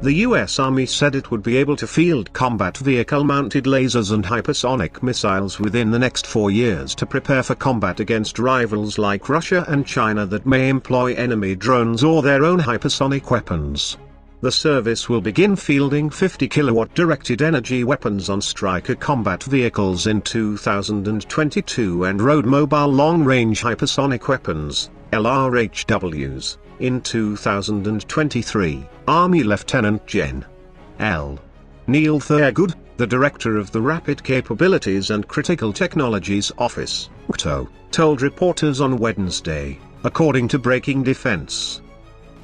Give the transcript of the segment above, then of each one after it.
The US Army said it would be able to field combat vehicle-mounted lasers and hypersonic missiles within the next 4 years to prepare for combat against rivals like Russia and China that may employ enemy drones or their own hypersonic weapons. The service will begin fielding 50-kilowatt directed energy weapons on Stryker combat vehicles in 2022 and road mobile long-range hypersonic weapons, LRHWs, in 2023, Army Lieutenant Gen. L. Neil Thurgood, the director of the Rapid Capabilities and Critical Technologies Office, WCTO, told reporters on Wednesday, according to Breaking Defense.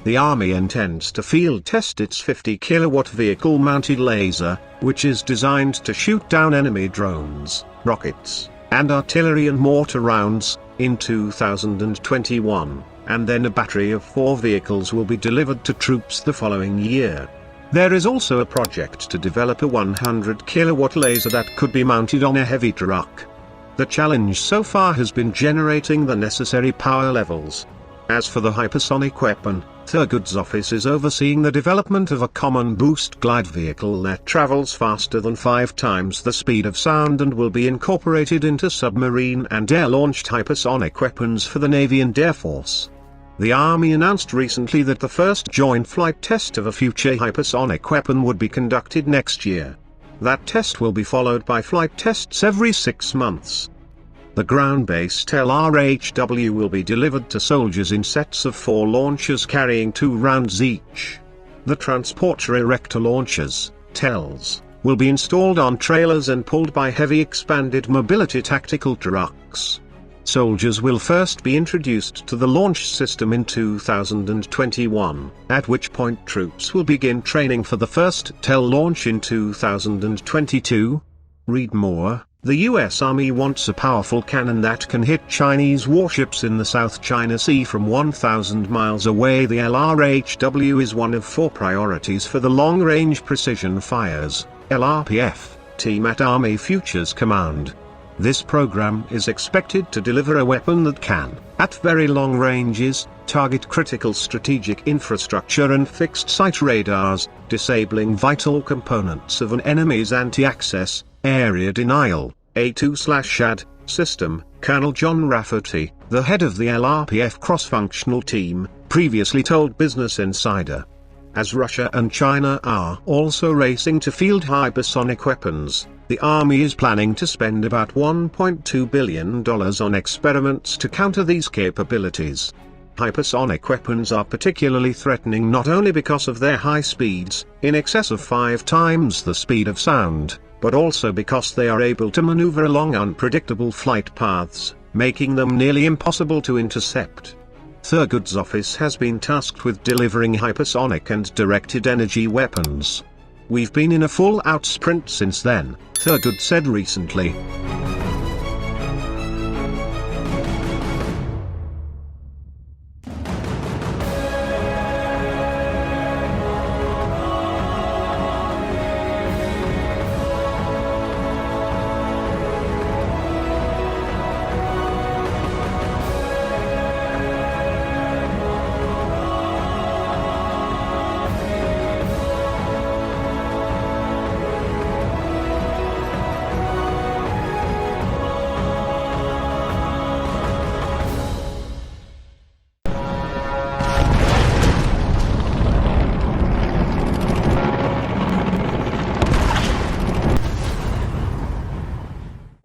The Army intends to field test its 50-kilowatt vehicle-mounted laser, which is designed to shoot down enemy drones, rockets, and artillery and mortar rounds, in 2021, and then a battery of 4 vehicles will be delivered to troops the following year. There is also a project to develop a 100-kilowatt laser that could be mounted on a heavy truck. The challenge so far has been generating the necessary power levels. As for the hypersonic weapon, Thurgood's office is overseeing the development of a common boost glide vehicle that travels faster than 5 times the speed of sound and will be incorporated into submarine and air-launched hypersonic weapons for the Navy and Air Force. The Army announced recently that the first joint flight test of a future hypersonic weapon would be conducted next year. That test will be followed by flight tests every 6 months. The ground-based LRHW will be delivered to soldiers in sets of 4 launchers carrying 2 rounds each. The Transporter Erector launchers, TELs, will be installed on trailers and pulled by heavy expanded mobility tactical trucks. Soldiers will first be introduced to the launch system in 2021, at which point troops will begin training for the first TEL launch in 2022. Read more. The US Army wants a powerful cannon that can hit Chinese warships in the South China Sea from 1,000 miles away. The LRHW is one of 4 priorities for the Long Range Precision Fires, LRPF, team at Army Futures Command. This program is expected to deliver a weapon that can, at very long ranges, target critical strategic infrastructure and fixed-site radars, disabling vital components of an enemy's anti-access, area denial, A2/AD, system. Colonel John Rafferty, the head of the LRPF cross-functional team, previously told Business Insider. As Russia and China are also racing to field hypersonic weapons, the Army is planning to spend about $1.2 billion on experiments to counter these capabilities. Hypersonic weapons are particularly threatening not only because of their high speeds, in excess of 5 times the speed of sound, but also because they are able to maneuver along unpredictable flight paths, making them nearly impossible to intercept. Thurgood's office has been tasked with delivering hypersonic and directed energy weapons. "We've been in a full-out sprint since then," Thurgood said recently.